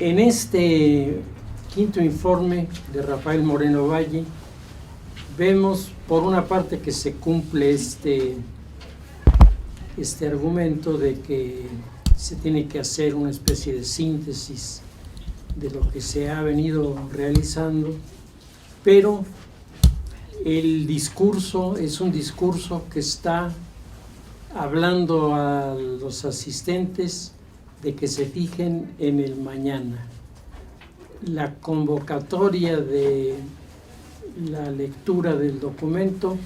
En este quinto informe de Rafael Moreno Valle vemos por una parte que se cumple este argumento de que se tiene que hacer una especie de síntesis de lo que se ha venido realizando, pero el discurso es un discurso que está hablando a los asistentes de que se fijen en el mañana. La convocatoria de la lectura del documento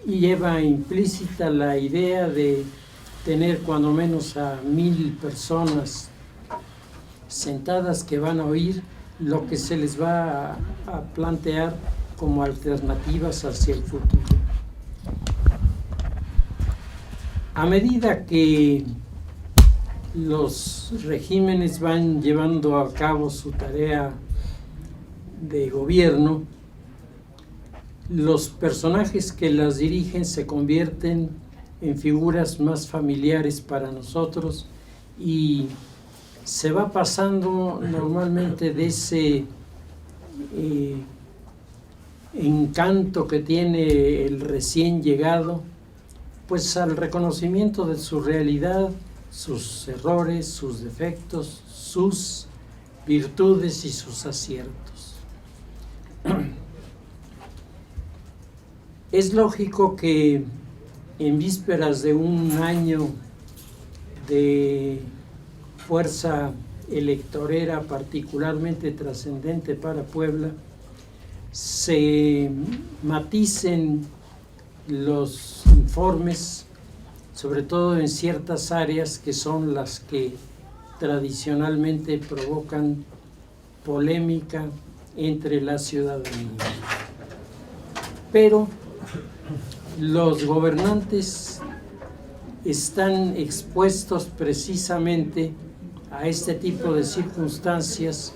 lleva implícita la idea de tener cuando menos a 1000 personas sentadas que van a oír lo que se les va a plantear como alternativas hacia el futuro. A medida que los regímenes van llevando a cabo su tarea de gobierno, los personajes que las dirigen se convierten en figuras más familiares para nosotros y se va pasando normalmente de ese encanto que tiene el recién llegado, pues al reconocimiento de su realidad, sus errores, sus defectos, sus virtudes y sus aciertos. Es lógico que en vísperas de un año de fuerza electorera particularmente trascendente para Puebla, se maticen los informes, sobre todo en ciertas áreas que son las que tradicionalmente provocan polémica entre la ciudadanía. Pero los gobernantes están expuestos precisamente a este tipo de circunstancias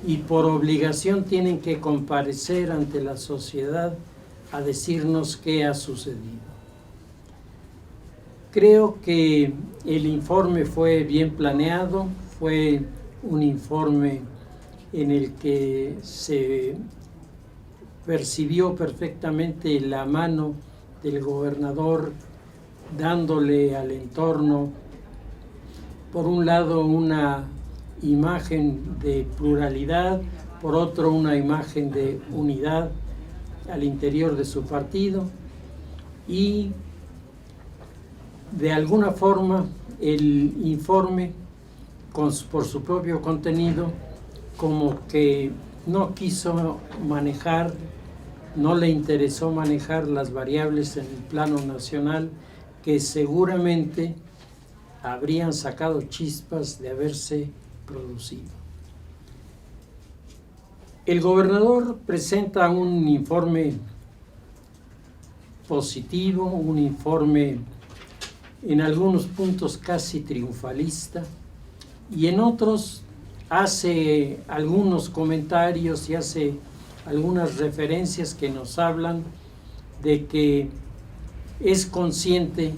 y por obligación tienen que comparecer ante la sociedad a decirnos qué ha sucedido. Creo que el informe fue bien planeado, fue un informe en el que se percibió perfectamente la mano del gobernador dándole al entorno, por un lado, una imagen de pluralidad, por otro, una imagen de unidad al interior de su partido y de alguna forma el informe, por su propio contenido, como que no quiso manejar, no le interesó manejar las variables en el plano nacional que seguramente habrían sacado chispas de haberse producido. El gobernador presenta un informe positivo, un informe en algunos puntos casi triunfalista y en otros hace algunos comentarios y hace algunas referencias que nos hablan de que es consciente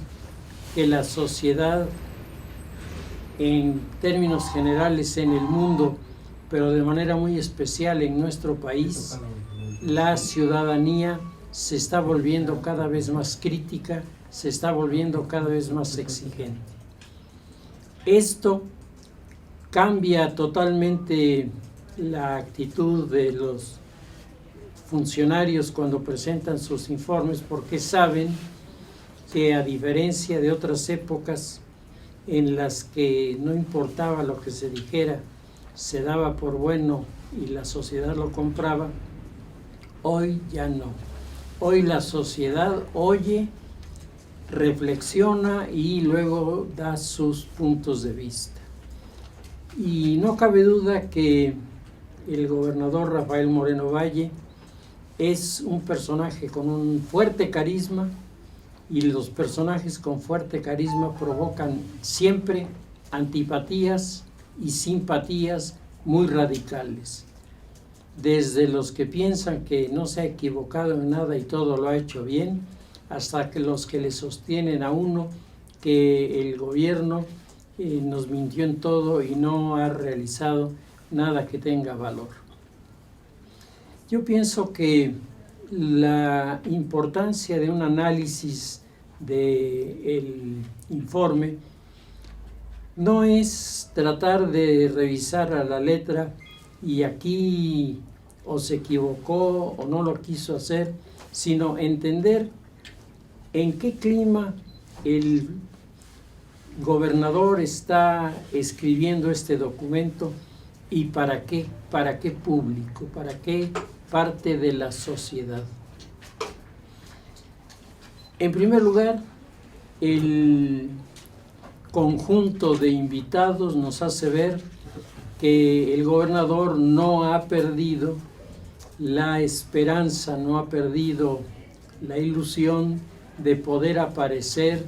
que la sociedad, en términos generales en el mundo, pero de manera muy especial en nuestro país, la ciudadanía se está volviendo cada vez más crítica, se está volviendo cada vez más exigente. Esto cambia totalmente la actitud de los funcionarios cuando presentan sus informes, porque saben que a diferencia de otras épocas en las que no importaba lo que se dijera, se daba por bueno y la sociedad lo compraba, hoy ya no. Hoy la sociedad oye, reflexiona y luego da sus puntos de vista. Y no cabe duda que el gobernador Rafael Moreno Valle es un personaje con un fuerte carisma y los personajes con fuerte carisma provocan siempre antipatías y simpatías muy radicales. Desde los que piensan que no se ha equivocado en nada y todo lo ha hecho bien, hasta que los que le sostienen a uno que el gobierno nos mintió en todo y no ha realizado nada que tenga valor. Yo pienso que la importancia de un análisis del informe no es tratar de revisar a la letra y aquí o se equivocó o no lo quiso hacer, sino entender en qué clima el gobernador está escribiendo este documento y para qué público, para qué parte de la sociedad. En primer lugar, el conjunto de invitados nos hace ver que el gobernador no ha perdido la esperanza, no ha perdido la ilusión de poder aparecer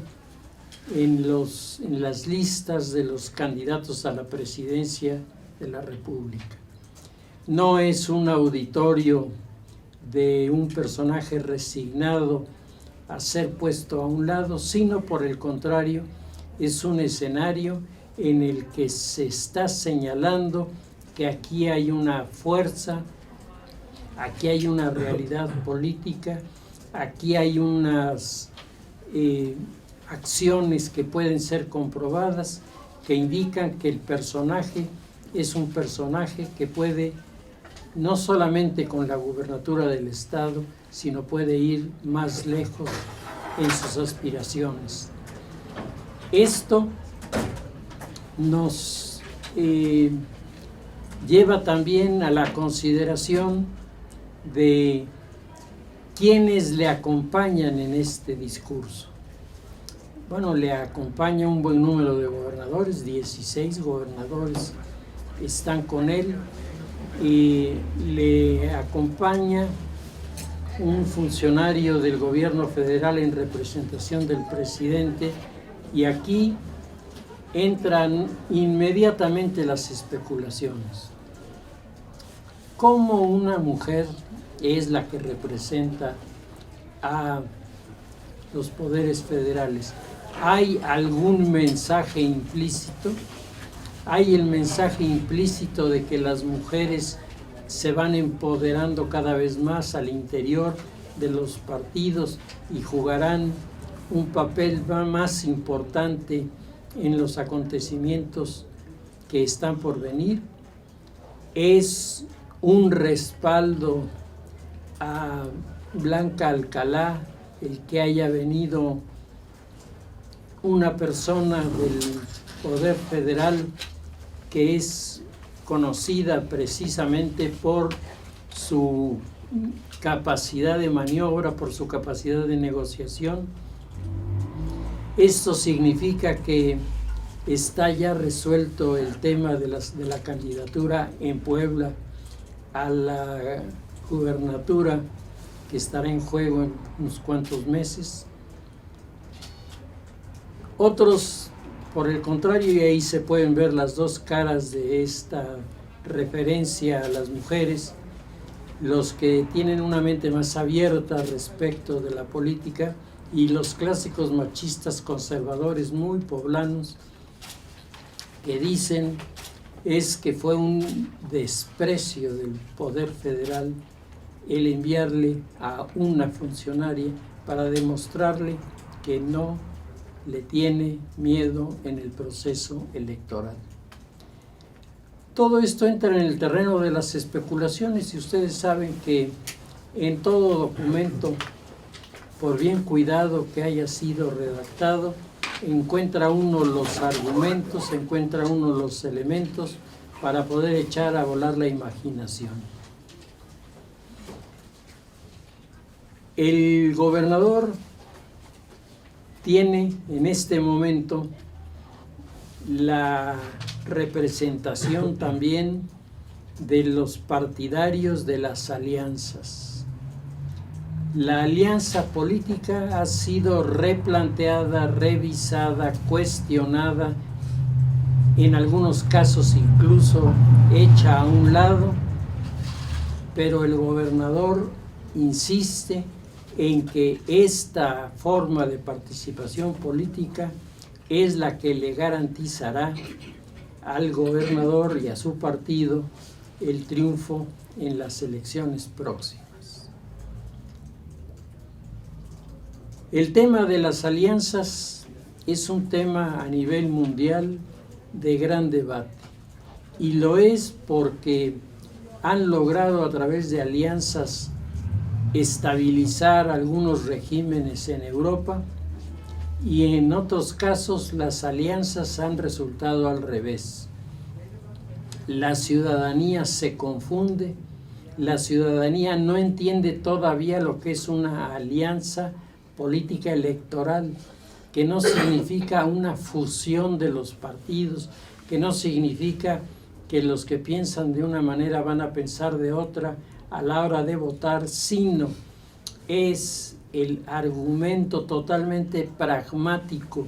en las listas de los candidatos a la presidencia de la República. No es un auditorio de un personaje resignado a ser puesto a un lado, sino por el contrario, es un escenario en el que se está señalando que aquí hay una fuerza, aquí hay una realidad política, aquí hay unas acciones que pueden ser comprobadas, que indican que el personaje es un personaje que puede, no solamente con la gubernatura del Estado, sino puede ir más lejos en sus aspiraciones. Esto nos lleva también a la consideración de quienes le acompañan en este discurso. Bueno, le acompaña un buen número de gobernadores, 16 gobernadores están con él, y le acompaña un funcionario del gobierno federal en representación del presidente, y aquí entran inmediatamente las especulaciones. ¿Cómo una mujer es la que representa a los poderes federales? ¿Hay algún mensaje implícito? ¿Hay el mensaje implícito de que las mujeres se van empoderando cada vez más al interior de los partidos y jugarán un papel más importante en los acontecimientos que están por venir? ¿Es un respaldo a Blanca Alcalá el que haya venido una persona del Poder Federal que es conocida precisamente por su capacidad de maniobra, por su capacidad de negociación? Esto significa que está ya resuelto el tema de la candidatura en Puebla a la gubernatura, que estará en juego en unos cuantos meses. Otros, por el contrario, y ahí se pueden ver las dos caras de esta referencia a las mujeres, los que tienen una mente más abierta respecto de la política y los clásicos machistas conservadores muy poblanos, que dicen es que fue un desprecio del Poder Federal el enviarle a una funcionaria para demostrarle que no le tiene miedo en el proceso electoral. Todo esto entra en el terreno de las especulaciones, y ustedes saben que en todo documento, por bien cuidado que haya sido redactado, encuentra uno los argumentos, encuentra uno los elementos para poder echar a volar la imaginación. El gobernador tiene en este momento la representación también de los partidarios de las alianzas. La alianza política ha sido replanteada, revisada, cuestionada, en algunos casos incluso hecha a un lado, pero el gobernador insiste en que esta forma de participación política es la que le garantizará al gobernador y a su partido el triunfo en las elecciones próximas. El tema de las alianzas es un tema a nivel mundial de gran debate, y lo es porque han logrado a través de alianzas estabilizar algunos regímenes en Europa, y en otros casos las alianzas han resultado al revés. La ciudadanía se confunde, la ciudadanía no entiende todavía lo que es una alianza política electoral, que no significa una fusión de los partidos, que no significa que los que piensan de una manera van a pensar de otra a la hora de votar, sino es el argumento totalmente pragmático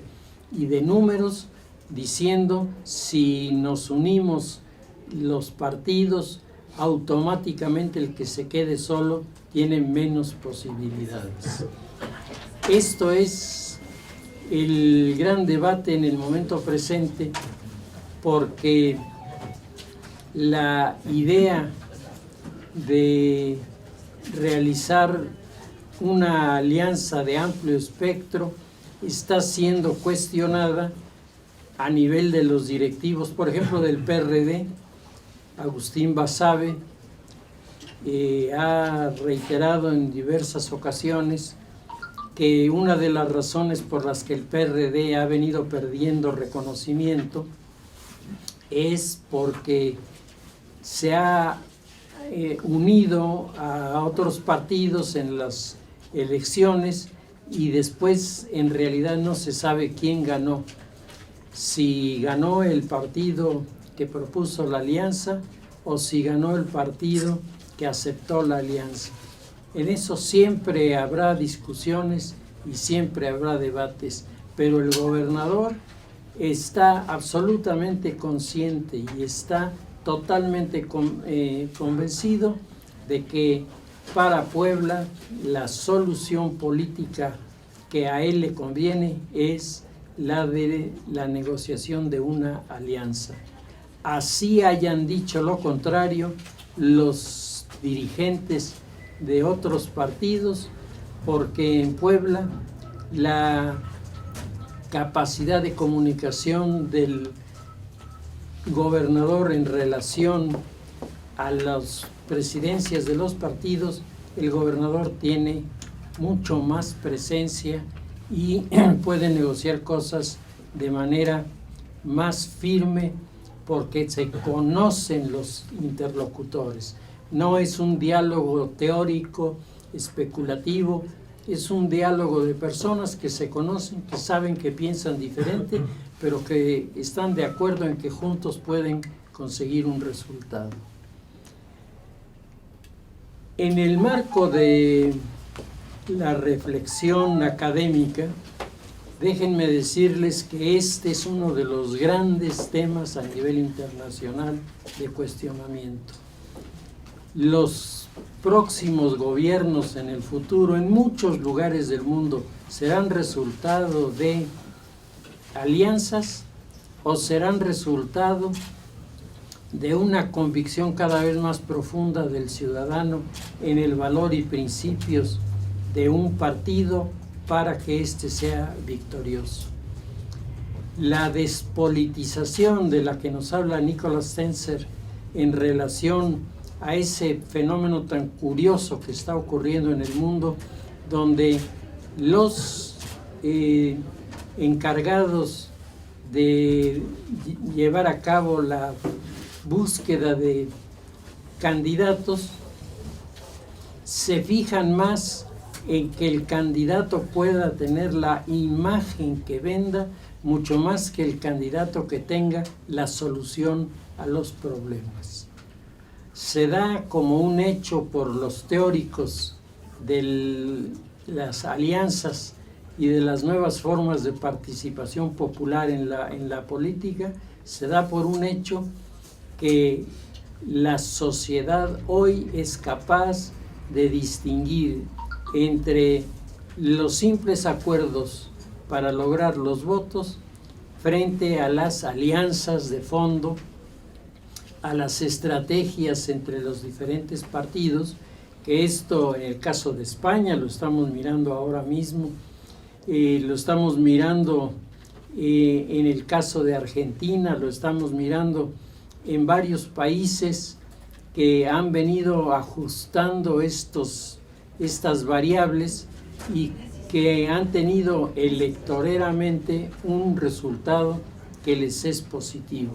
y de números, diciendo si nos unimos los partidos, automáticamente el que se quede solo tiene menos posibilidades. Esto es el gran debate en el momento presente, porque la idea de realizar una alianza de amplio espectro está siendo cuestionada a nivel de los directivos, por ejemplo, del PRD. Agustín Basabe ha reiterado en diversas ocasiones que una de las razones por las que el PRD ha venido perdiendo reconocimiento es porque se ha unido a otros partidos en las elecciones y después en realidad no se sabe quién ganó. Si ganó el partido que propuso la alianza o si ganó el partido que aceptó la alianza. En eso siempre habrá discusiones y siempre habrá debates, pero el gobernador está absolutamente consciente y está totalmente convencido de que para Puebla la solución política que a él le conviene es la de la negociación de una alianza. Así hayan dicho lo contrario los dirigentes de otros partidos, porque en Puebla la capacidad de comunicación del gobernador en relación a las presidencias de los partidos, el gobernador tiene mucho más presencia y puede negociar cosas de manera más firme porque se conocen los interlocutores. No es un diálogo teórico, especulativo, es un diálogo de personas que se conocen, que saben que piensan diferente, pero que están de acuerdo en que juntos pueden conseguir un resultado. En el marco de la reflexión académica, déjenme decirles que este es uno de los grandes temas a nivel internacional de cuestionamiento. Los próximos gobiernos en el futuro, en muchos lugares del mundo, serán resultado de alianzas o serán resultado de una convicción cada vez más profunda del ciudadano en el valor y principios de un partido para que éste sea victorioso. La despolitización de la que nos habla Nicholas Stenzer en relación a ese fenómeno tan curioso que está ocurriendo en el mundo, donde los encargados de llevar a cabo la búsqueda de candidatos se fijan más en que el candidato pueda tener la imagen que venda, mucho más que el candidato que tenga la solución a los problemas. Se da como un hecho por los teóricos de las alianzas y de las nuevas formas de participación popular en la política, se da por un hecho que la sociedad hoy es capaz de distinguir entre los simples acuerdos para lograr los votos frente a las alianzas de fondo, a las estrategias entre los diferentes partidos, que esto en el caso de España lo estamos mirando ahora mismo, lo estamos mirando en el caso de Argentina, lo estamos mirando en varios países que han venido ajustando estas variables y que han tenido electoreramente un resultado que les es positivo.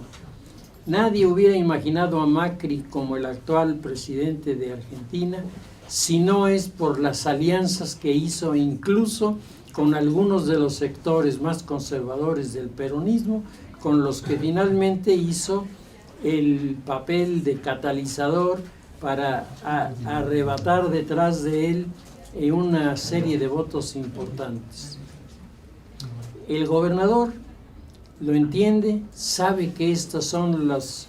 Nadie hubiera imaginado a Macri como el actual presidente de Argentina si no es por las alianzas que hizo incluso con algunos de los sectores más conservadores del peronismo, con los que finalmente hizo el papel de catalizador para arrebatar detrás de él una serie de votos importantes. El gobernador lo entiende, sabe que estos son los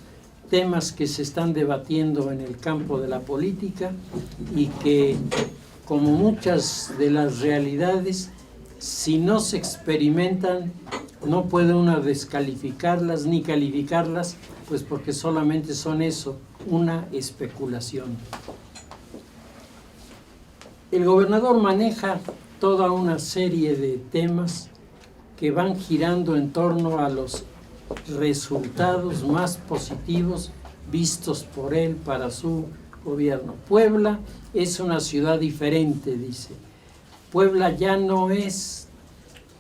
temas que se están debatiendo en el campo de la política y que, como muchas de las realidades, si no se experimentan, no puede uno descalificarlas ni calificarlas, pues porque solamente son eso, una especulación. El gobernador maneja toda una serie de temas que van girando en torno a los resultados más positivos vistos por él para su gobierno. Puebla es una ciudad diferente, dice. Puebla ya no es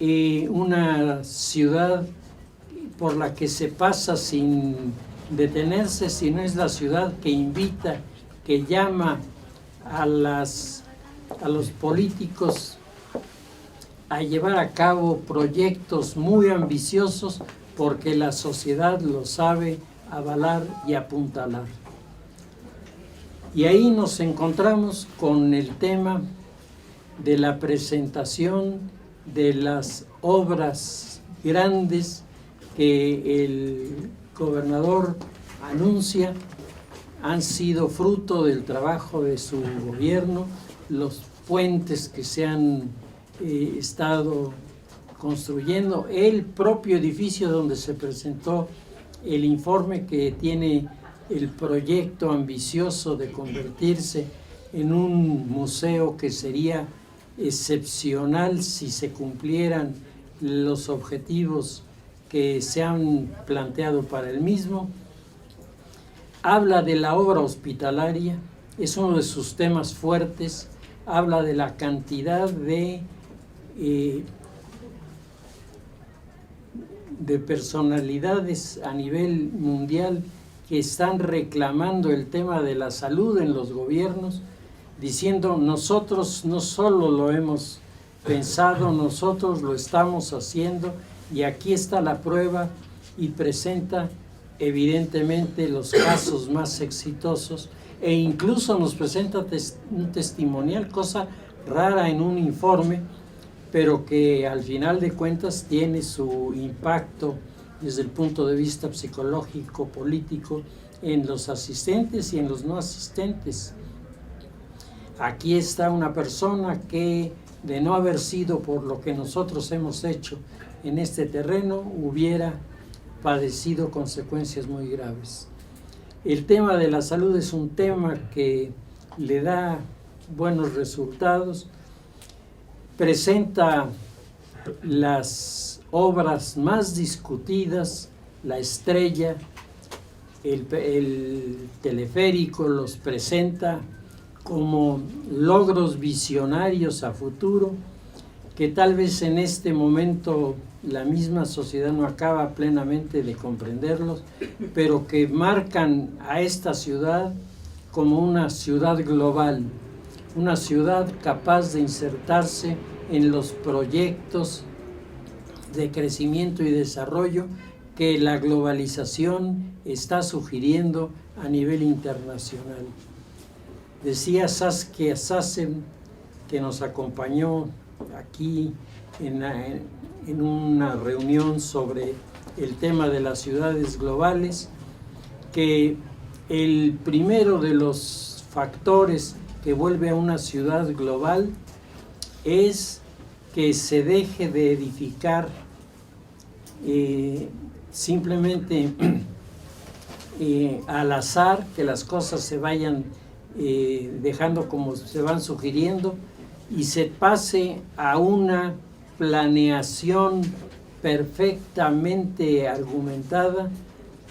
una ciudad por la que se pasa sin detenerse, sino es la ciudad que invita, que llama a los políticos a llevar a cabo proyectos muy ambiciosos porque la sociedad lo sabe avalar y apuntalar. Y ahí nos encontramos con el tema de la presentación de las obras grandes que el gobernador anuncia han sido fruto del trabajo de su gobierno, los puentes que se han estado construyendo, el propio edificio donde se presentó el informe que tiene el proyecto ambicioso de convertirse en un museo que sería excepcional si se cumplieran los objetivos que se han planteado para el mismo. Habla de la obra hospitalaria, es uno de sus temas fuertes, habla de la cantidad de personalidades a nivel mundial que están reclamando el tema de la salud en los gobiernos, diciendo nosotros no solo lo hemos pensado, nosotros lo estamos haciendo y aquí está la prueba, y presenta evidentemente los casos más exitosos e incluso nos presenta un testimonial, cosa rara en un informe, pero que al final de cuentas tiene su impacto desde el punto de vista psicológico, político, en los asistentes y en los no asistentes. Aquí está una persona que, de no haber sido por lo que nosotros hemos hecho en este terreno, hubiera padecido consecuencias muy graves. El tema de la salud es un tema que le da buenos resultados, presenta las obras más discutidas, la Estrella, el teleférico, los presenta como logros visionarios a futuro, que tal vez en este momento la misma sociedad no acaba plenamente de comprenderlos, pero que marcan a esta ciudad como una ciudad global, una ciudad capaz de insertarse en los proyectos de crecimiento y desarrollo que la globalización está sugiriendo a nivel internacional. Decía Saskia Sassen, que nos acompañó aquí en una reunión sobre el tema de las ciudades globales, que el primero de los factores que vuelve a una ciudad global es que se deje de edificar simplemente al azar, que las cosas se vayan dejando como se van sugiriendo y se pase a una planeación perfectamente argumentada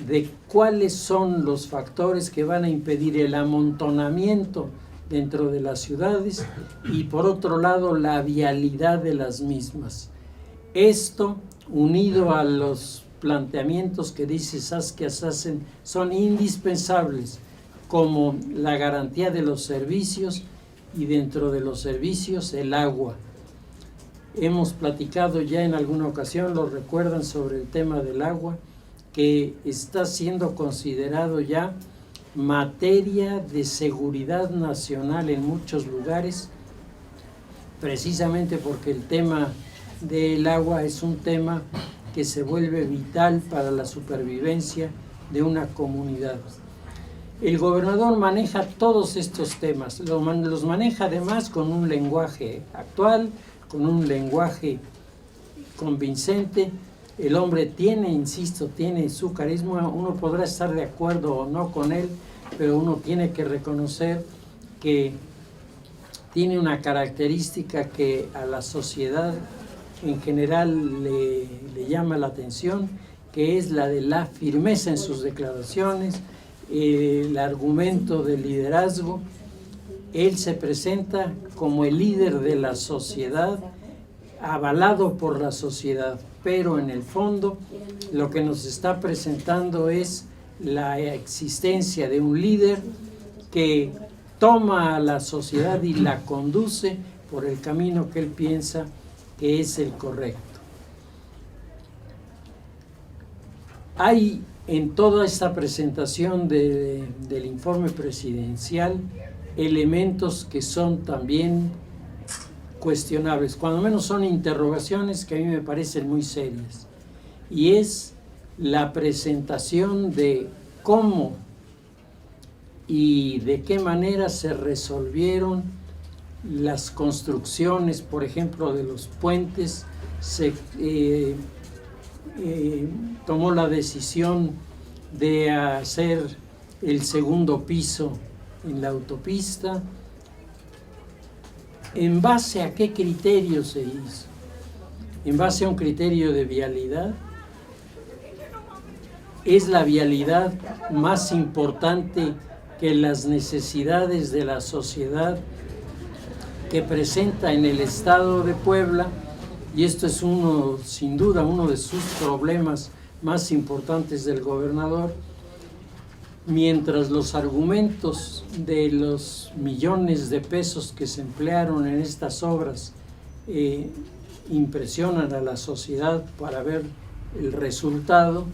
de cuáles son los factores que van a impedir el amontonamiento dentro de las ciudades y por otro lado la vialidad de las mismas. Esto, unido a los planteamientos que dice Saskia Sassen, son indispensables, como la garantía de los servicios y dentro de los servicios el agua. Hemos platicado ya en alguna ocasión, lo recuerdan, sobre el tema del agua, que está siendo considerado ya materia de seguridad nacional en muchos lugares, precisamente porque el tema del agua es un tema que se vuelve vital para la supervivencia de una comunidad. El gobernador maneja todos estos temas, los maneja además con un lenguaje actual, con un lenguaje convincente. El hombre tiene, insisto, tiene su carisma. Uno podrá estar de acuerdo o no con él, pero uno tiene que reconocer que tiene una característica que a la sociedad en general le llama la atención, que es la de la firmeza en sus declaraciones, el argumento del liderazgo. Él se presenta como el líder de la sociedad, avalado por la sociedad, pero en el fondo lo que nos está presentando es la existencia de un líder que toma a la sociedad y la conduce por el camino que él piensa que es el correcto. Hay en toda esta presentación del informe presidencial elementos que son también cuestionables, cuando menos son interrogaciones que a mí me parecen muy serias, y es la presentación de cómo y de qué manera se resolvieron las construcciones, por ejemplo, de los puentes. Se tomó la decisión de hacer el segundo piso en la autopista. ¿En base a qué criterio se hizo? ¿En base a un criterio de vialidad? ¿Es la vialidad más importante que las necesidades de la sociedad que presenta en el estado de Puebla? Y esto es sin duda, uno de sus problemas más importantes del gobernador. Mientras los argumentos de los millones de pesos que se emplearon en estas obras impresionan a la sociedad para ver el resultado,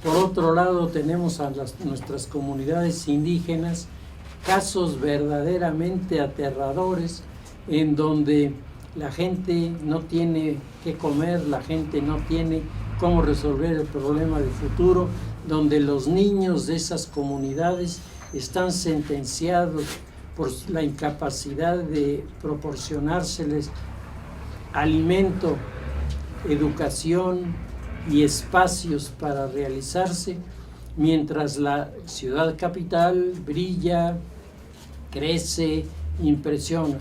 por otro lado tenemos a nuestras comunidades indígenas casos verdaderamente aterradores en donde la gente no tiene qué comer, la gente no tiene cómo resolver el problema del futuro, donde los niños de esas comunidades están sentenciados por la incapacidad de proporcionárseles alimento, educación y espacios para realizarse, mientras la ciudad capital brilla, crece, impresiona.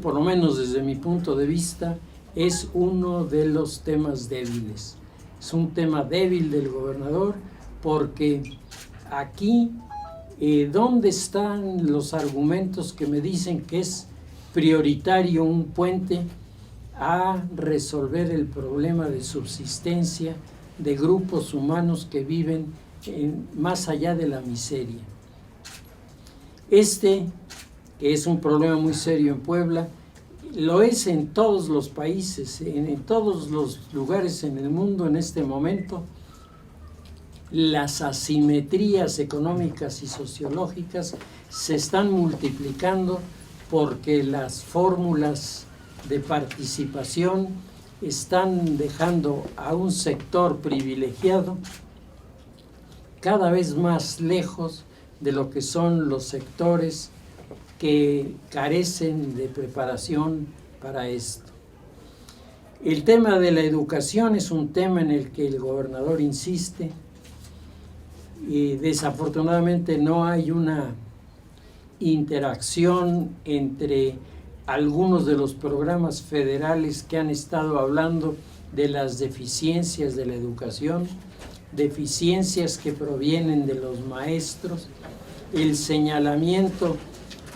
Por lo menos desde mi punto de vista, es uno de los temas débiles. Es un tema débil del gobernador porque aquí, ¿dónde están los argumentos que me dicen que es prioritario un puente a resolver el problema de subsistencia de grupos humanos que viven más allá de la miseria? Que es un problema muy serio en Puebla, lo es en todos los países, en todos los lugares en el mundo en este momento. Las asimetrías económicas y sociológicas se están multiplicando porque las fórmulas de participación están dejando a un sector privilegiado cada vez más lejos de lo que son los sectores que carecen de preparación para esto. El tema de la educación es un tema en el que el gobernador insiste y desafortunadamente no hay una interacción entre algunos de los programas federales que han estado hablando de las deficiencias de la educación, deficiencias que provienen de los maestros, el señalamiento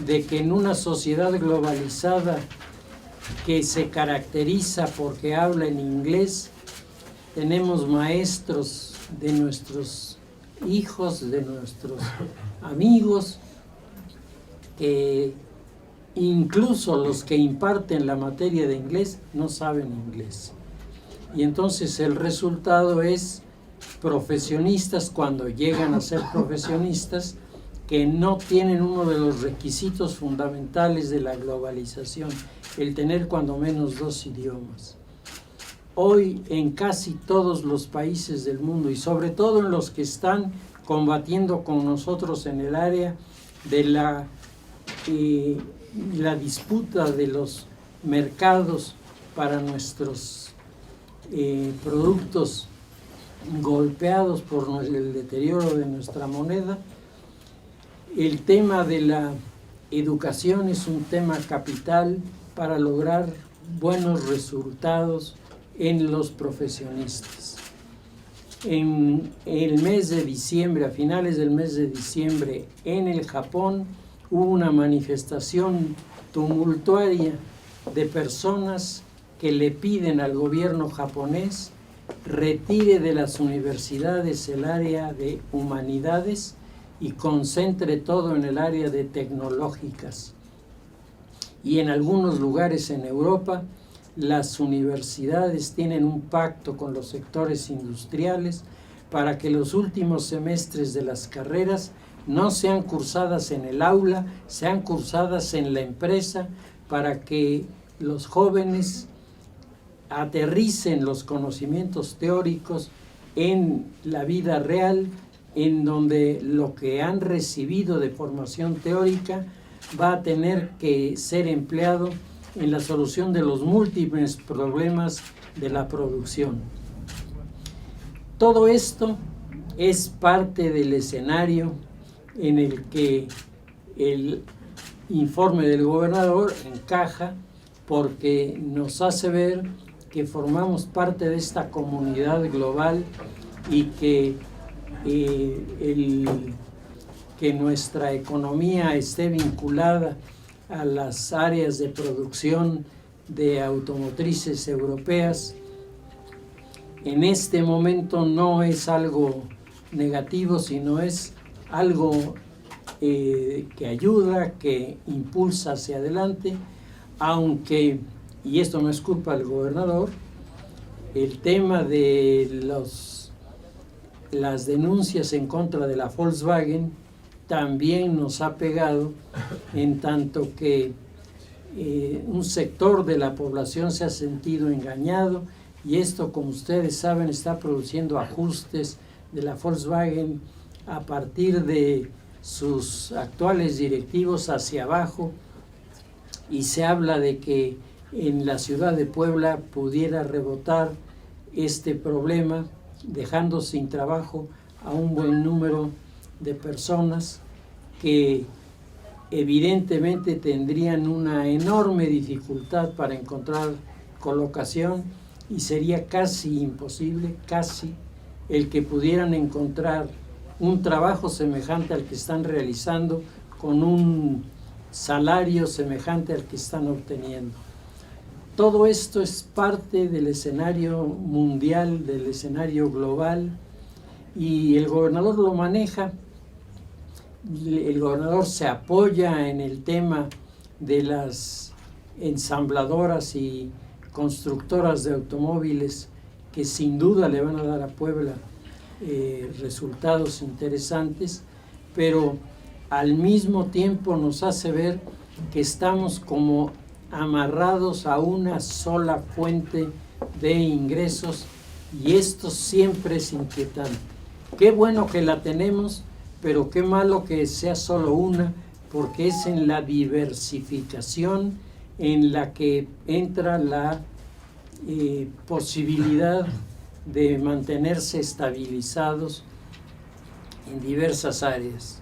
de que en una sociedad globalizada que se caracteriza porque habla en inglés, tenemos maestros de nuestros hijos, de nuestros amigos, que incluso los que imparten la materia de inglés no saben inglés. Y entonces el resultado es profesionistas, cuando llegan a ser profesionistas, que no tienen uno de los requisitos fundamentales de la globalización, el tener cuando menos 2 idiomas. Hoy en casi todos los países del mundo, y sobre todo en los que están combatiendo con nosotros en el área de la disputa de los mercados para nuestros productos golpeados por el deterioro de nuestra moneda, el tema de la educación es un tema capital para lograr buenos resultados en los profesionistas. En el mes de diciembre, a finales del mes de diciembre, en el Japón, hubo una manifestación tumultuaria de personas que le piden al gobierno japonés retire de las universidades el área de humanidades y concentre todo en el área de tecnológicas. Y en algunos lugares en Europa, las universidades tienen un pacto con los sectores industriales para que los últimos semestres de las carreras no sean cursadas en el aula, sean cursadas en la empresa, para que los jóvenes aterricen los conocimientos teóricos en la vida real, en donde lo que han recibido de formación teórica va a tener que ser empleado en la solución de los múltiples problemas de la producción. Todo esto es parte del escenario en el que el informe del gobernador encaja, porque nos hace ver que formamos parte de esta comunidad global y que que nuestra economía esté vinculada a las áreas de producción de automotrices europeas, en este momento no es algo negativo, sino es algo que ayuda, que impulsa hacia adelante, aunque, y esto no es culpa del gobernador, el tema de las denuncias en contra de la Volkswagen también nos ha pegado, en tanto que un sector de la población se ha sentido engañado, y esto, como ustedes saben, está produciendo ajustes de la Volkswagen a partir de sus actuales directivos hacia abajo, y se habla de que en la ciudad de Puebla pudiera rebotar este problema, dejando sin trabajo a un buen número de personas que evidentemente tendrían una enorme dificultad para encontrar colocación, y sería casi imposible, casi, el que pudieran encontrar un trabajo semejante al que están realizando con un salario semejante al que están obteniendo. Todo esto es parte del escenario mundial, del escenario global, y el gobernador lo maneja. El gobernador se apoya en el tema de las ensambladoras y constructoras de automóviles, que sin duda le van a dar a Puebla resultados interesantes, pero al mismo tiempo nos hace ver que estamos como amarrados a una sola fuente de ingresos, y esto siempre es inquietante. Qué bueno que la tenemos, pero qué malo que sea solo una, porque es en la diversificación en la que entra la posibilidad de mantenerse estabilizados en diversas áreas.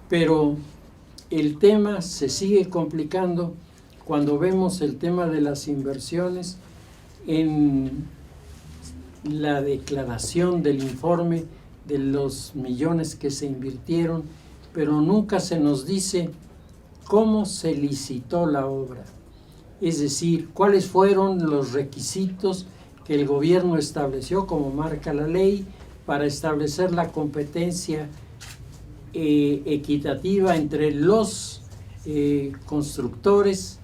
Pero el tema se sigue complicando cuando vemos el tema de las inversiones en la declaración del informe de los millones que se invirtieron, pero nunca se nos dice cómo se licitó la obra. Es decir, cuáles fueron los requisitos que el gobierno estableció, como marca la ley, para establecer la competencia equitativa entre los constructores,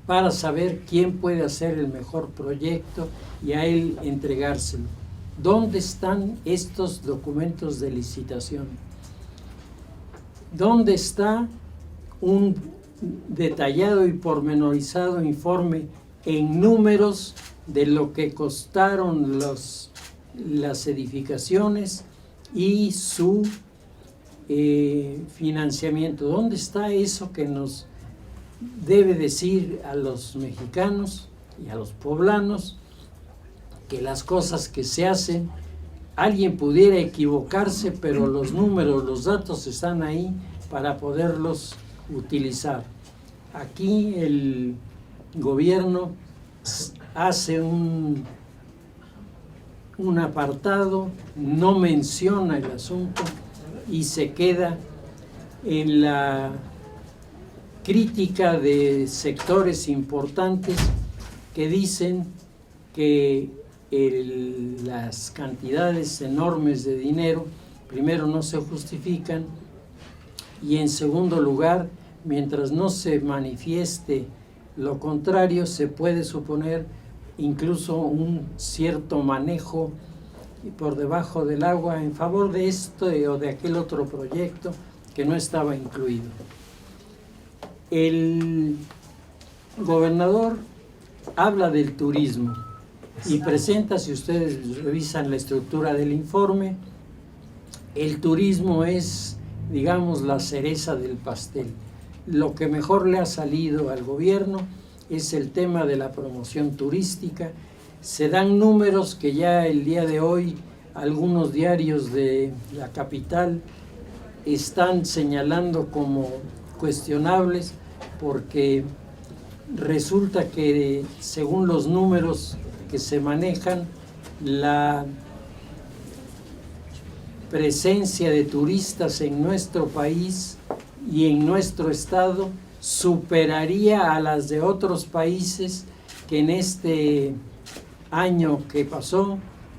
para saber quién puede hacer el mejor proyecto y a él entregárselo. ¿Dónde están estos documentos de licitación? ¿Dónde está un detallado y pormenorizado informe en números de lo que costaron las edificaciones y su financiamiento? ¿Dónde está eso que nos debe decir a los mexicanos y a los poblanos que las cosas que se hacen, alguien pudiera equivocarse, pero los números, los datos están ahí para poderlos utilizar? Aquí el gobierno hace un apartado, no menciona el asunto y se queda en la crítica de sectores importantes que dicen que las cantidades enormes de dinero, primero, no se justifican, y en segundo lugar, mientras no se manifieste lo contrario, se puede suponer incluso un cierto manejo por debajo del agua en favor de esto o de aquel otro proyecto que no estaba incluido. El gobernador habla del turismo y presenta, si ustedes revisan la estructura del informe, el turismo es, digamos, la cereza del pastel. Lo que mejor le ha salido al gobierno es el tema de la promoción turística. Se dan números que ya el día de hoy algunos diarios de la capital están señalando como cuestionables, porque resulta que según los números que se manejan, la presencia de turistas en nuestro país y en nuestro estado superaría a las de otros países que en este año que pasó,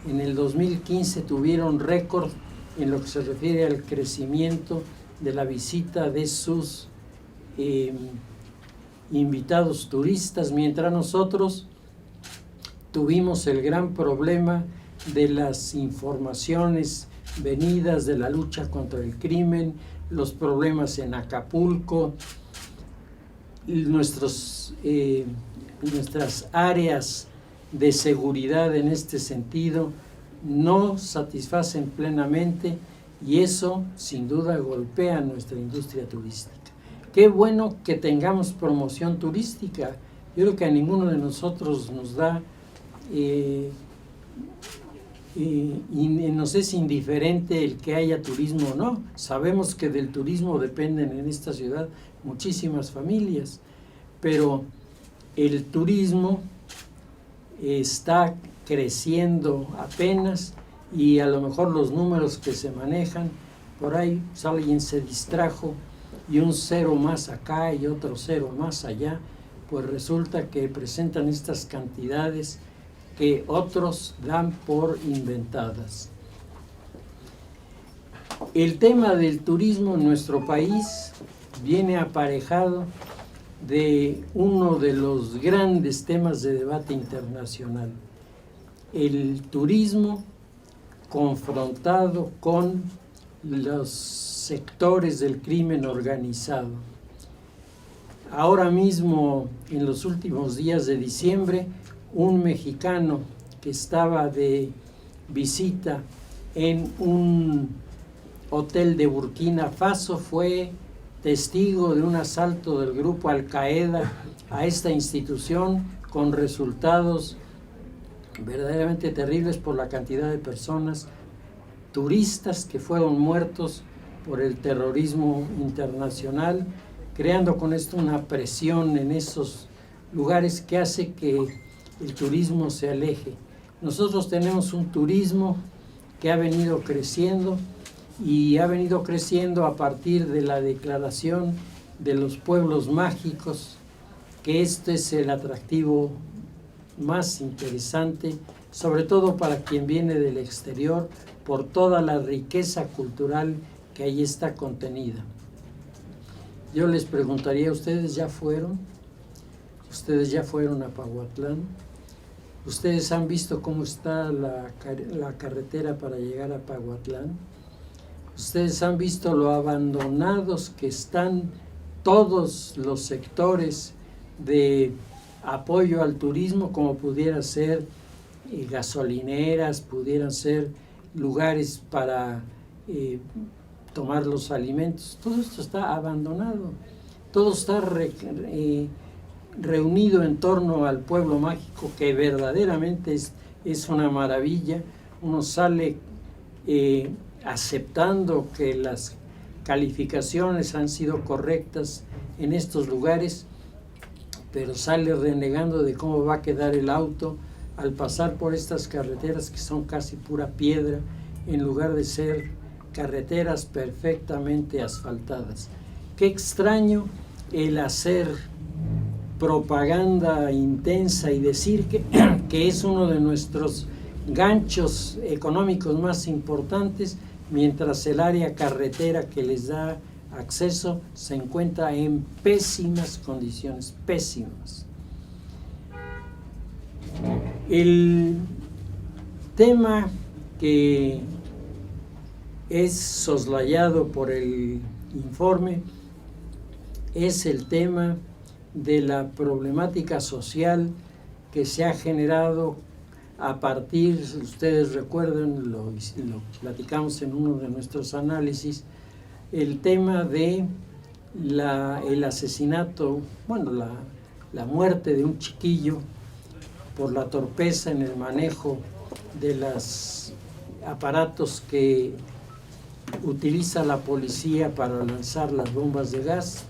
en el 2015, tuvieron récord en lo que se refiere al crecimiento de la visita de sus invitados turistas, mientras nosotros tuvimos el gran problema de las informaciones venidas de la lucha contra el crimen, los problemas en Acapulco, nuestras áreas de seguridad en este sentido no satisfacen plenamente, y eso sin duda golpea a nuestra industria turística. Qué bueno que tengamos promoción turística. Yo creo que a ninguno de nosotros nos da nos es indiferente el que haya turismo o no. Sabemos que del turismo dependen en esta ciudad muchísimas familias, pero el turismo está creciendo apenas, y a lo mejor los números que se manejan, por ahí alguien se distrajo y un cero más acá y otro cero más allá, pues resulta que presentan estas cantidades que otros dan por inventadas. El tema del turismo en nuestro país viene aparejado de uno de los grandes temas de debate internacional: el turismo confrontado con los sectores del crimen organizado. Ahora mismo, en los últimos días de diciembre, un mexicano que estaba de visita en un hotel de Burkina Faso fue testigo de un asalto del grupo Al Qaeda a esta institución, con resultados verdaderamente terribles por la cantidad de personas, turistas que fueron muertos por el terrorismo internacional, creando con esto una presión en esos lugares que hace que el turismo se aleje. Nosotros tenemos un turismo que ha venido creciendo y ha venido creciendo a partir de la declaración de los pueblos mágicos, que este es el atractivo más interesante, sobre todo para quien viene del exterior, por toda la riqueza cultural que ahí está contenida. Yo les preguntaría, ¿ustedes ya fueron? ¿Ustedes ya fueron a Pahuatlán? ¿Ustedes han visto cómo está la carretera para llegar a Pahuatlán? ¿Ustedes han visto lo abandonados que están todos los sectores de apoyo al turismo, como pudiera ser gasolineras, pudieran ser lugares para tomar los alimentos? Todo esto está abandonado, todo está reunido en torno al pueblo mágico, que verdaderamente es una maravilla. Uno sale aceptando que las calificaciones han sido correctas en estos lugares, pero sale renegando de cómo va a quedar el auto al pasar por estas carreteras que son casi pura piedra, en lugar de ser carreteras perfectamente asfaltadas. Qué extraño el hacer propaganda intensa y decir que es uno de nuestros ganchos económicos más importantes, mientras el área carretera que les da acceso se encuentra en pésimas condiciones, pésimas. El tema que es soslayado por el informe es el tema de la problemática social que se ha generado a partir, si ustedes recuerdan, lo platicamos en uno de nuestros análisis, el tema de el asesinato, bueno, la muerte de un chiquillo por la torpeza en el manejo de los aparatos que utiliza la policía para lanzar las bombas de gas,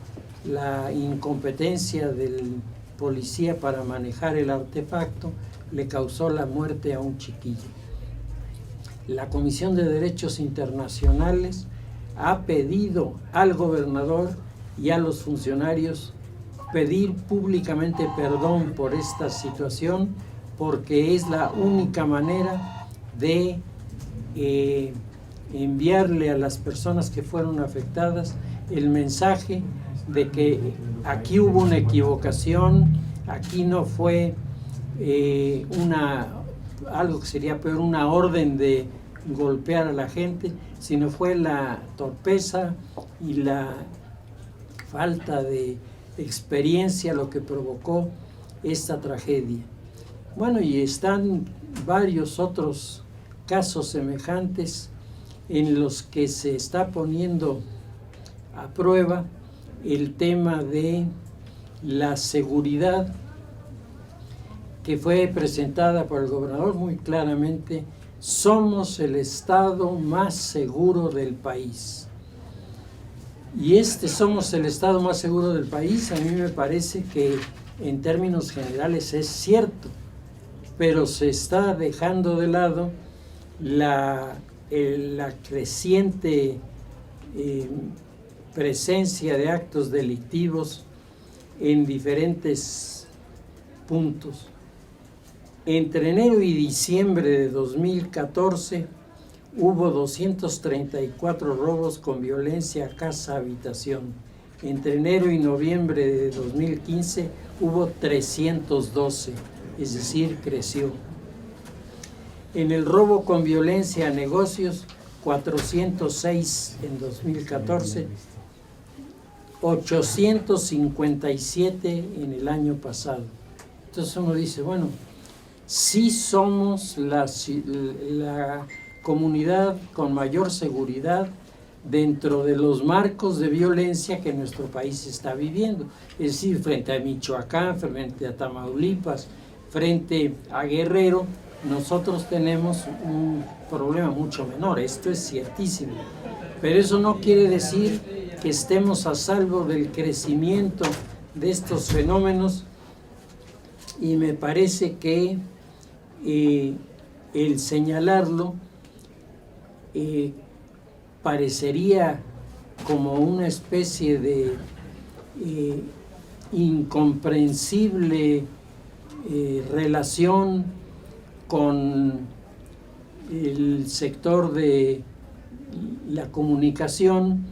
la incompetencia del policía para manejar el artefacto le causó la muerte a un chiquillo. La Comisión de Derechos Internacionales ha pedido al gobernador y a los funcionarios pedir públicamente perdón por esta situación, porque es la única manera de enviarle a las personas que fueron afectadas el mensaje de que aquí hubo una equivocación, aquí no fue algo que sería peor, una orden de golpear a la gente, sino fue la torpeza y la falta de experiencia lo que provocó esta tragedia. Bueno, y están varios otros casos semejantes en los que se está poniendo a prueba el tema de la seguridad, que fue presentada por el gobernador muy claramente. Somos el estado más seguro del país. Y somos el estado más seguro del país, a mí me parece que en términos generales es cierto, pero se está dejando de lado la creciente presencia de actos delictivos en diferentes puntos. Entre enero y diciembre de 2014 hubo 234 robos con violencia a casa-habitación. Entre enero y noviembre de 2015 hubo 312, es decir, creció. En el robo con violencia a negocios, 406 en 2014, 857 en el año pasado. Entonces uno dice, bueno, sí somos la comunidad con mayor seguridad, dentro de los marcos de violencia que nuestro país está viviendo. Es decir, frente a Michoacán, frente a Tamaulipas, frente a Guerrero, nosotros tenemos un problema mucho menor. Esto es ciertísimo. Pero eso no quiere decir que estemos a salvo del crecimiento de estos fenómenos, y me parece que el señalarlo parecería como una especie de incomprensible relación con el sector de la comunicación,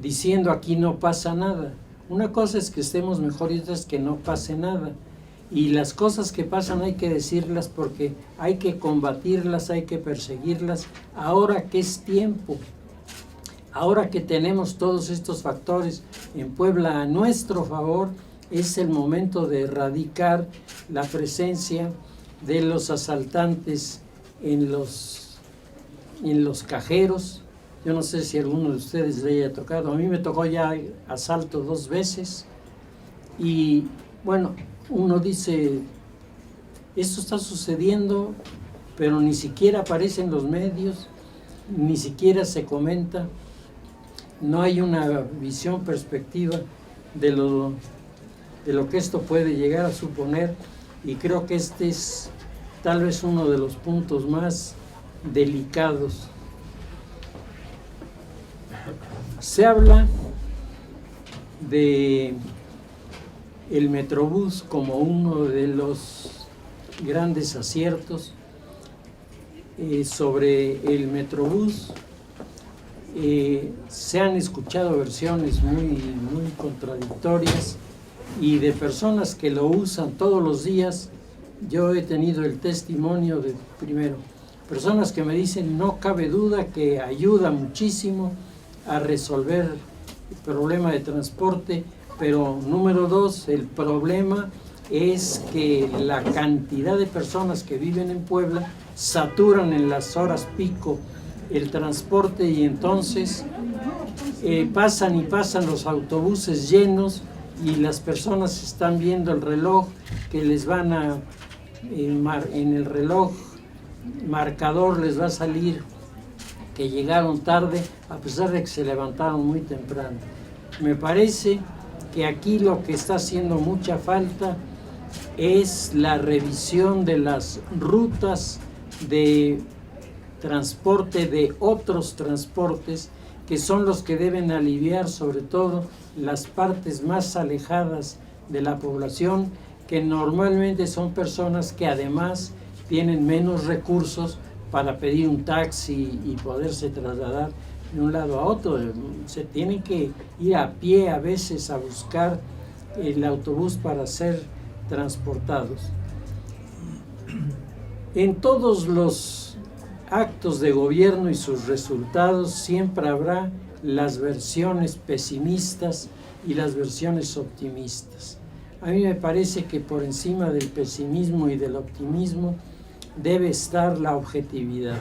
diciendo aquí no pasa nada. Una cosa es que estemos mejor y otra es que no pase nada. Y las cosas que pasan hay que decirlas porque hay que combatirlas, hay que perseguirlas. Ahora que es tiempo, ahora que tenemos todos estos factores en Puebla a nuestro favor, es el momento de erradicar la presencia de los asaltantes en los cajeros. Yo no sé si a alguno de ustedes le haya tocado. A mí me tocó ya asalto 2 veces. Y bueno, uno dice, esto está sucediendo, pero ni siquiera aparece en los medios, ni siquiera se comenta. No hay una visión, perspectiva de lo que esto puede llegar a suponer, y creo que este es tal vez uno de los puntos más delicados. Se habla de el Metrobús como uno de los grandes aciertos. Sobre el Metrobús se han escuchado versiones muy contradictorias, y de personas que lo usan todos los días. Yo he tenido el testimonio de, primero, personas que me dicen no cabe duda que ayuda muchísimo a resolver el problema de transporte, pero número 2, el problema es que la cantidad de personas que viven en Puebla saturan en las horas pico el transporte, y entonces pasan y pasan los autobuses llenos, y las personas están viendo el reloj que les van a en el reloj marcador les va a salir que llegaron tarde, a pesar de que se levantaron muy temprano. Me parece que aquí lo que está haciendo mucha falta es la revisión de las rutas de transporte, de otros transportes, que son los que deben aliviar sobre todo las partes más alejadas de la población, que normalmente son personas que además tienen menos recursos para pedir un taxi y poderse trasladar de un lado a otro. Se tienen que ir a pie a veces a buscar el autobús para ser transportados. En todos los actos de gobierno y sus resultados siempre habrá las versiones pesimistas y las versiones optimistas. A mí me parece que por encima del pesimismo y del optimismo debe estar la objetividad.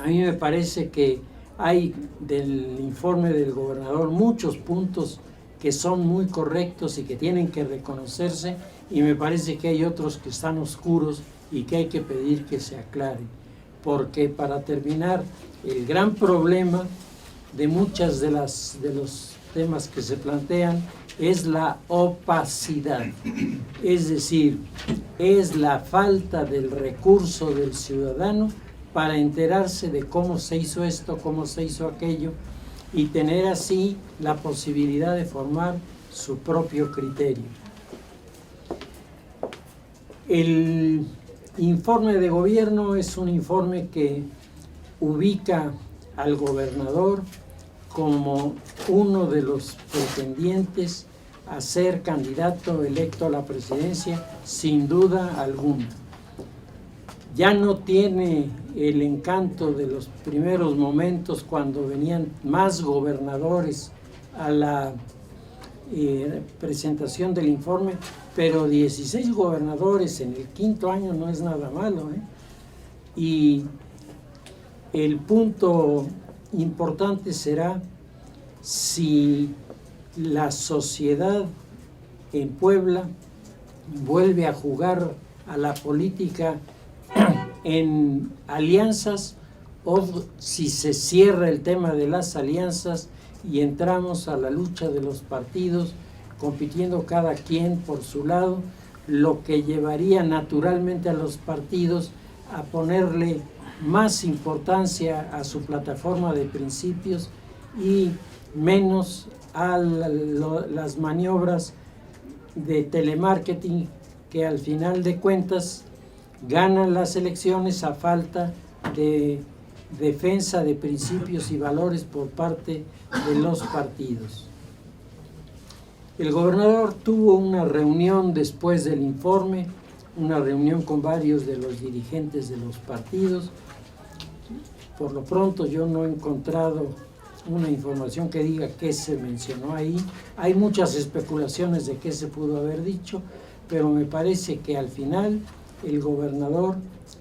A mí me parece que hay del informe del gobernador muchos puntos que son muy correctos y que tienen que reconocerse, y me parece que hay otros que están oscuros y que hay que pedir que se aclaren. Porque para terminar, el gran problema de muchas de los temas que se plantean es la opacidad, es decir, es la falta del recurso del ciudadano para enterarse de cómo se hizo esto, cómo se hizo aquello, y tener así la posibilidad de formar su propio criterio. El informe de gobierno es un informe que ubica al gobernador como uno de los pretendientes a ser candidato electo a la presidencia, sin duda alguna. Ya no tiene el encanto de los primeros momentos cuando venían más gobernadores a la presentación del informe, pero 16 gobernadores en el 5º año no es nada malo, ¿eh? Y el punto importante será si la sociedad en Puebla vuelve a jugar a la política en alianzas o si se cierra el tema de las alianzas y entramos a la lucha de los partidos compitiendo cada quien por su lado, lo que llevaría naturalmente a los partidos a ponerle más importancia a su plataforma de principios y menos a las maniobras de telemarketing que al final de cuentas ganan las elecciones a falta de defensa de principios y valores por parte de los partidos. El gobernador tuvo una reunión después del informe, una reunión con varios de los dirigentes de los partidos. Por lo pronto yo no he encontrado una información que diga qué se mencionó ahí. Hay muchas especulaciones de qué se pudo haber dicho, pero me parece que al final el gobernador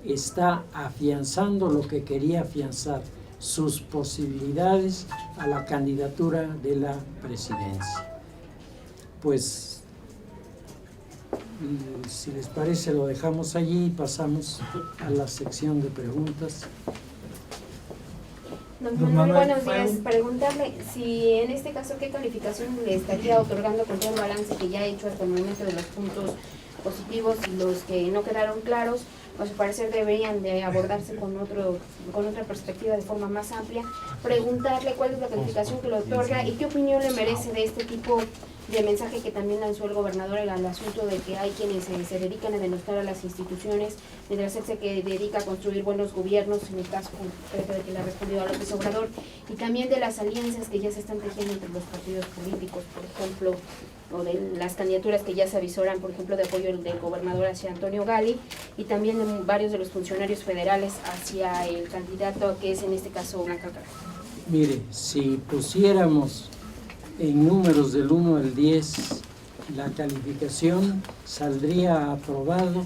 está afianzando lo que quería afianzar, sus posibilidades a la candidatura de la presidencia. Pues, si les parece, lo dejamos allí y pasamos a la sección de preguntas. Don Manuel, buenos días. Preguntarle si en este caso qué calificación le estaría otorgando con todo el balance que ya ha hecho hasta el momento de los puntos positivos y los que no quedaron claros, a su parecer deberían de abordarse con otra perspectiva de forma más amplia. Preguntarle cuál es la calificación que le otorga y qué opinión le merece de este tipo de mensaje que también lanzó el gobernador al asunto de que hay quienes se dedican a denostar a las instituciones, mientras él se dedica a construir buenos gobiernos, en el caso concreto de que le ha respondido a López Obrador, y también de las alianzas que ya se están tejiendo entre los partidos políticos, por ejemplo, o de las candidaturas que ya se avisoran, por ejemplo, de apoyo del gobernador hacia Antonio Gali, y también de varios de los funcionarios federales hacia el candidato que es en este caso Blanca Carrera. Mire, si pusiéramos en números del 1 al 10, la calificación saldría aprobado,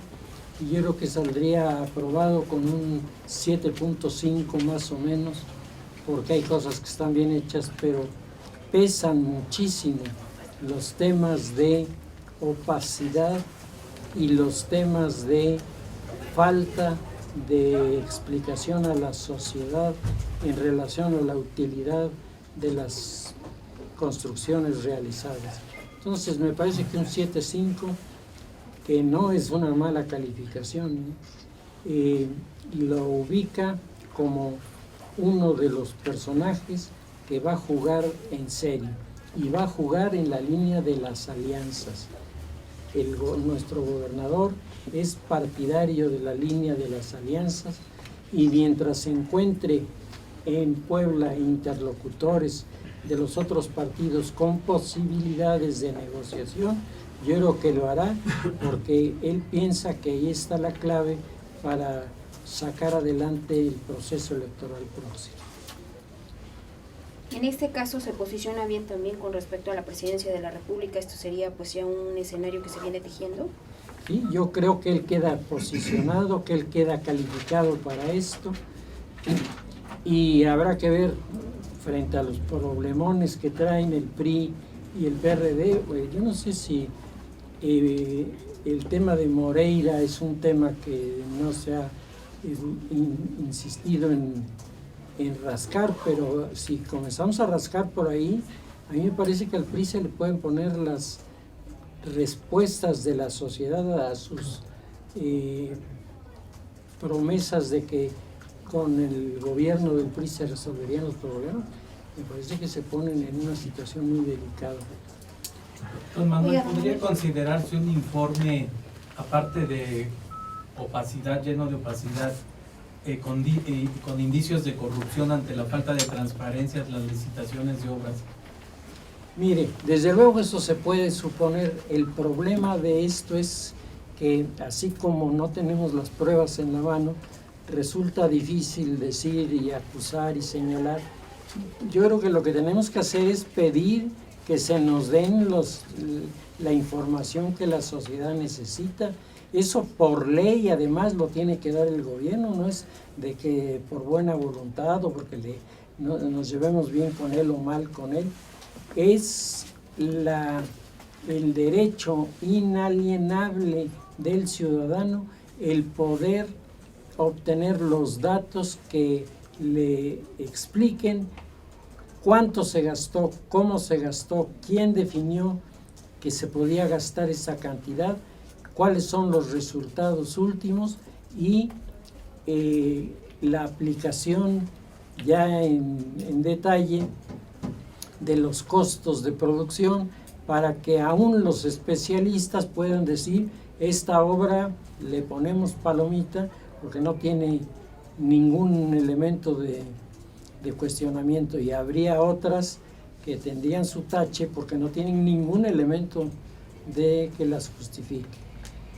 y yo creo que saldría aprobado con un 7.5 más o menos, porque hay cosas que están bien hechas, pero pesan muchísimo los temas de opacidad y los temas de falta de explicación a la sociedad en relación a la utilidad de las construcciones realizadas. Entonces me parece que un 7.5, que no es una mala calificación, lo ubica como uno de los personajes que va a jugar en serio y va a jugar en la línea de las alianzas. Nuestro gobernador es partidario de la línea de las alianzas, y mientras se encuentre en Puebla interlocutores de los otros partidos con posibilidades de negociación, yo creo que lo hará, porque él piensa que ahí está la clave para sacar adelante el proceso electoral próximo. En este caso se posiciona bien también con respecto a la presidencia de la República. Esto sería pues ya un escenario que se viene tejiendo. Sí, yo creo que él queda posicionado, que él queda calificado para esto, y habrá que ver frente a los problemones que traen el PRI y el PRD. Pues yo no sé si el tema de Moreira es un tema que no se ha insistido en rascar, pero si comenzamos a rascar por ahí, a mí me parece que al PRI se le pueden poner las respuestas de la sociedad a sus promesas de que con el gobierno del PRI se resolverían los problemas. Me parece que se ponen en una situación muy delicada. Don Manuel, ¿podría considerarse un informe, aparte de opacidad, lleno de opacidad, con indicios de corrupción ante la falta de transparencia en las licitaciones de obras? Mire, desde luego eso se puede suponer. El problema de esto es que, así como no tenemos las pruebas en la mano, resulta difícil decir y acusar y señalar. Yo creo que lo que tenemos que hacer es pedir que se nos den la información que la sociedad necesita. Eso por ley además lo tiene que dar el gobierno, no es de que por buena voluntad o porque nos llevemos bien con él o mal con él, es el derecho inalienable del ciudadano el poder obtener los datos que le expliquen cuánto se gastó, cómo se gastó, quién definió que se podía gastar esa cantidad, cuáles son los resultados últimos y la aplicación ya en detalle de los costos de producción, para que aún los especialistas puedan decir: esta obra le ponemos palomita porque no tiene ningún elemento de cuestionamiento, y habría otras que tendrían su tache porque no tienen ningún elemento de que las justifique.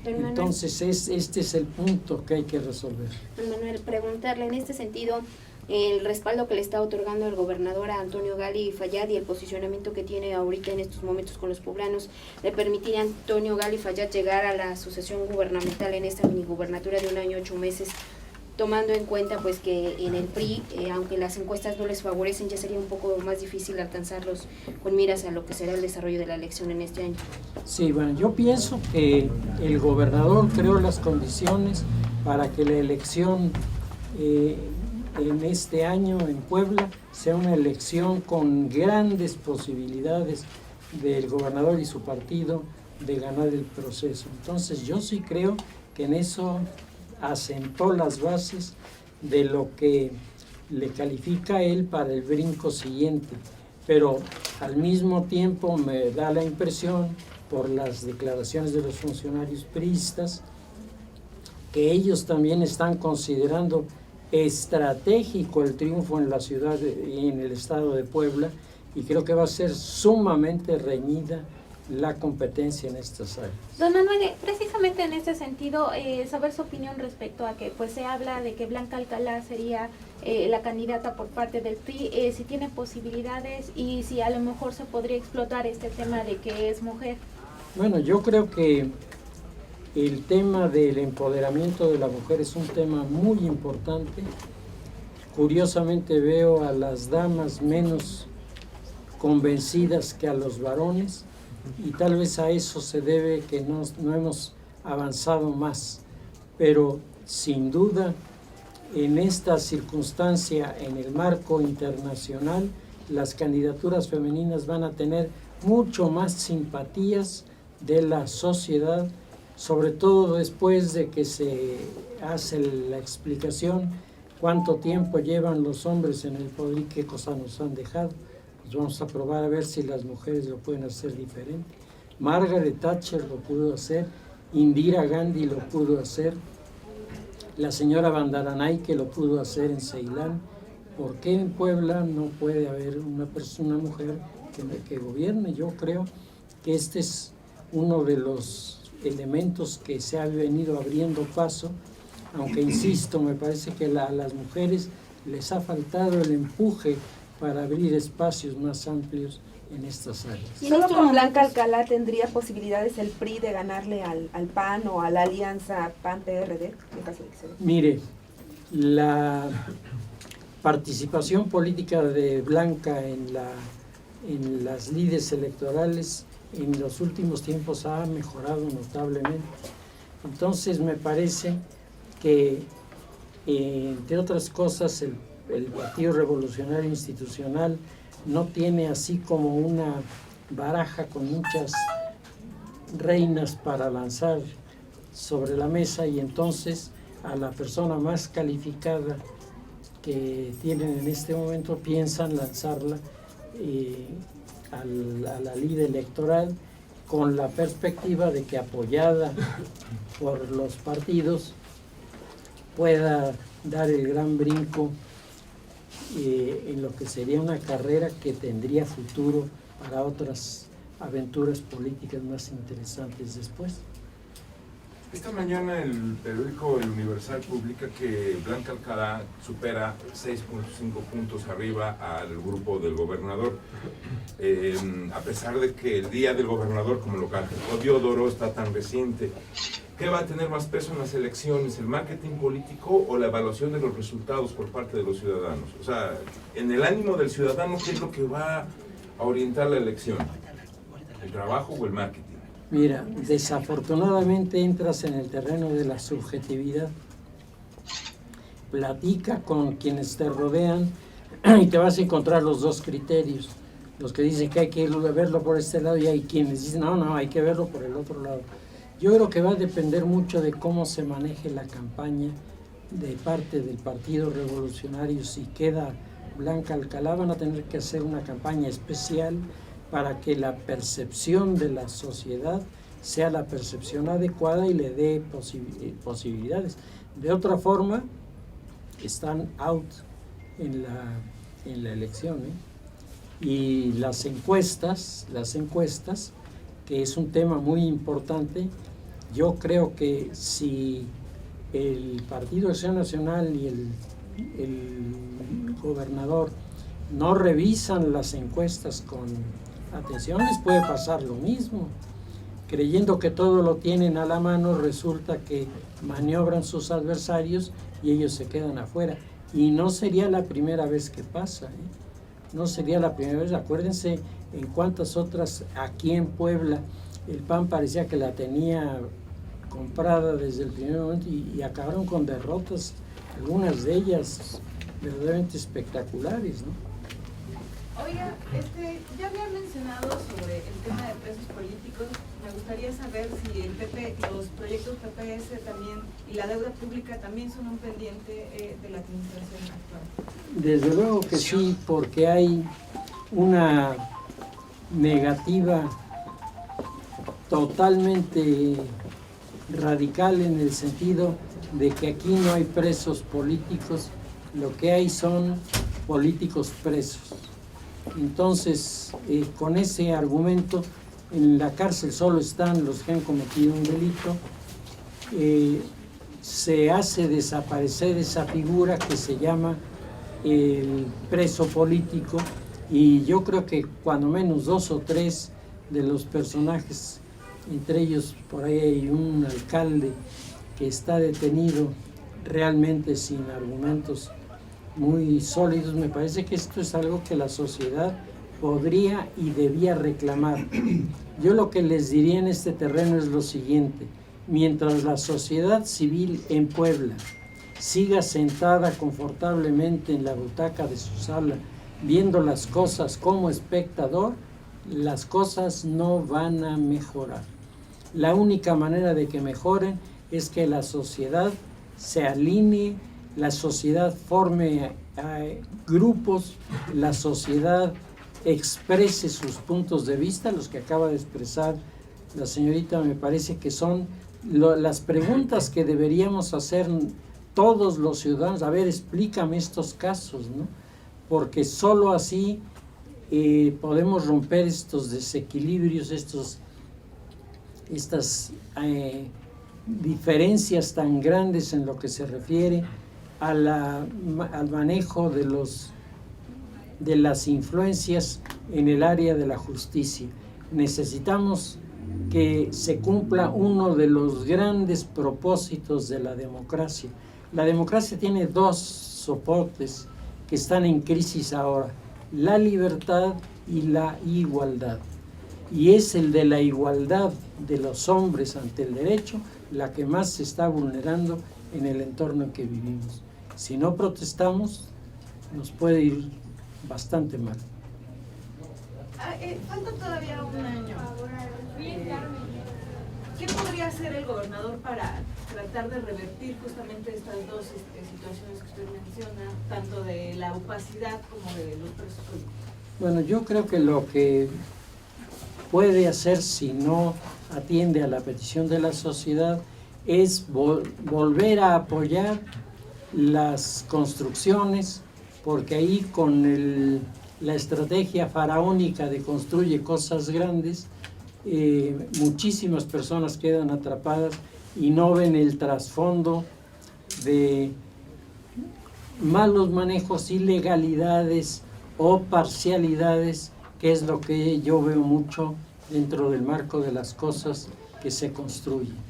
Entonces este es el punto que hay que resolver. Don Manuel, preguntarle en este sentido el respaldo que le está otorgando el gobernador a Antonio Gali Fayad y el posicionamiento que tiene ahorita en estos momentos con los poblanos, ¿le permitiría a Antonio Gali Fayad llegar a la sucesión gubernamental en esta minigubernatura de 1 año 8 meses, tomando en cuenta pues que en el PRI, aunque las encuestas no les favorecen, ya sería un poco más difícil alcanzarlos con miras a lo que será el desarrollo de la elección en este año? Sí, bueno, yo pienso que el gobernador creó las condiciones para que la elección en este año en Puebla sea una elección con grandes posibilidades del gobernador y su partido de ganar el proceso. Entonces yo sí creo que en eso asentó las bases de lo que le califica a él para el brinco siguiente, pero al mismo tiempo me da la impresión, por las declaraciones de los funcionarios priistas, que ellos también están considerando estratégico el triunfo en la ciudad y en el estado de Puebla, y creo que va a ser sumamente reñida la competencia en estas áreas. Don Manuel, precisamente en este sentido, saber su opinión respecto a que pues se habla de que Blanca Alcalá sería la candidata por parte del PRI, si tiene posibilidades y si a lo mejor se podría explotar este tema de que es mujer. Bueno, yo creo que el tema del empoderamiento de la mujer es un tema muy importante. Curiosamente veo a las damas menos convencidas que a los varones, y tal vez a eso se debe que no hemos avanzado más, pero sin duda en esta circunstancia, en el marco internacional, las candidaturas femeninas van a tener mucho más simpatías de la sociedad, sobre todo después de que se hace la explicación cuánto tiempo llevan los hombres en el poder y qué cosas nos han dejado. Vamos a probar a ver si las mujeres lo pueden hacer diferente. Margaret Thatcher lo pudo hacer, Indira Gandhi lo pudo hacer, la señora Bandaranaike lo pudo hacer en Ceilán. ¿Por qué en Puebla no puede haber una mujer que gobierne? Yo creo que este es uno de los elementos que se ha venido abriendo paso, aunque insisto, me parece que a las mujeres les ha faltado el empuje para abrir espacios más amplios en estas áreas. ¿Solo con Blanca Alcalá tendría posibilidades el PRI de ganarle al PAN o a la alianza PAN-PRD? En caso de que se dé. Mire, la participación política de Blanca en las lides electorales en los últimos tiempos ha mejorado notablemente. Entonces me parece que, entre otras cosas, el Partido Revolucionario Institucional no tiene así como una baraja con muchas reinas para lanzar sobre la mesa, y entonces a la persona más calificada que tienen en este momento piensan lanzarla a la lid electoral, con la perspectiva de que, apoyada por los partidos, pueda dar el gran brinco en lo que sería una carrera que tendría futuro para otras aventuras políticas más interesantes después. Esta mañana el periódico El Universal publica que Blanca Alcalá supera 6.5 puntos arriba al grupo del gobernador, a pesar de que el día del gobernador, como lo calificó Diodoro, está tan reciente. ¿Qué va a tener más peso en las elecciones, el marketing político o la evaluación de los resultados por parte de los ciudadanos? O sea, en el ánimo del ciudadano, ¿qué es lo que va a orientar la elección? ¿El trabajo o el marketing? Mira, desafortunadamente entras en el terreno de la subjetividad. Platica con quienes te rodean y te vas a encontrar los dos criterios. Los que dicen que hay que verlo por este lado y hay quienes dicen, no, hay que verlo por el otro lado. Yo creo que va a depender mucho de cómo se maneje la campaña de parte del Partido Revolucionario. Si queda Blanca Alcalá, van a tener que hacer una campaña especial para que la percepción de la sociedad sea la percepción adecuada y le dé posibilidades. De otra forma, están out en la elección, ¿eh? Y las encuestas, que es un tema muy importante, yo creo que si el Partido Acción Nacional y el gobernador no revisan las encuestas con atención, les puede pasar lo mismo. Creyendo que todo lo tienen a la mano, resulta que maniobran sus adversarios y ellos se quedan afuera. Y no sería la primera vez que pasa, ¿eh? No sería la primera vez. Acuérdense en cuántas otras, aquí en Puebla, el PAN parecía que la tenía comprada desde el primer momento y acabaron con derrotas, algunas de ellas verdaderamente espectaculares, ¿no? Oiga, ya había mencionado sobre el tema de presos políticos. Me gustaría saber si el PP, los proyectos PPS también y la deuda pública también son un pendiente de la administración actual. Desde luego que sí, porque hay una negativa totalmente radical en el sentido de que aquí no hay presos políticos, lo que hay son políticos presos. Entonces, con ese argumento, en la cárcel solo están los que han cometido un delito, se hace desaparecer esa figura que se llama el preso político, y yo creo que cuando menos 2 o 3 de los personajes, entre ellos por ahí hay un alcalde que está detenido realmente sin argumentos muy sólidos. Me parece que esto es algo que la sociedad podría y debía reclamar. Yo lo que les diría en este terreno es lo siguiente: mientras la sociedad civil en Puebla siga sentada confortablemente en la butaca de su sala, viendo las cosas como espectador, las cosas no van a mejorar. La única manera de que mejoren es que la sociedad se alinee, la sociedad forme grupos, la sociedad exprese sus puntos de vista, los que acaba de expresar la señorita. Me parece que son las preguntas que deberíamos hacer todos los ciudadanos. A ver, explícame estos casos, ¿no? Porque solo así podemos romper estos desequilibrios, estas diferencias tan grandes en lo que se refiere al manejo de las influencias en el área de la justicia. Necesitamos que se cumpla uno de los grandes propósitos de la democracia. La democracia tiene 2 soportes que están en crisis ahora: la libertad y la igualdad. Y es el de la igualdad de los hombres ante el derecho la que más se está vulnerando en el entorno en que vivimos. Si no protestamos, nos puede ir bastante mal. Falta todavía un año. ¿Qué podría hacer el gobernador para tratar de revertir justamente estas 2 situaciones que usted menciona, tanto de la opacidad como de los presos políticos? Bueno, yo creo que lo que puede hacer, si no atiende a la petición de la sociedad, es volver a apoyar las construcciones, porque ahí con la estrategia faraónica de construye cosas grandes, muchísimas personas quedan atrapadas y no ven el trasfondo de malos manejos, ilegalidades o parcialidades, que es lo que yo veo mucho dentro del marco de las cosas que se construyen.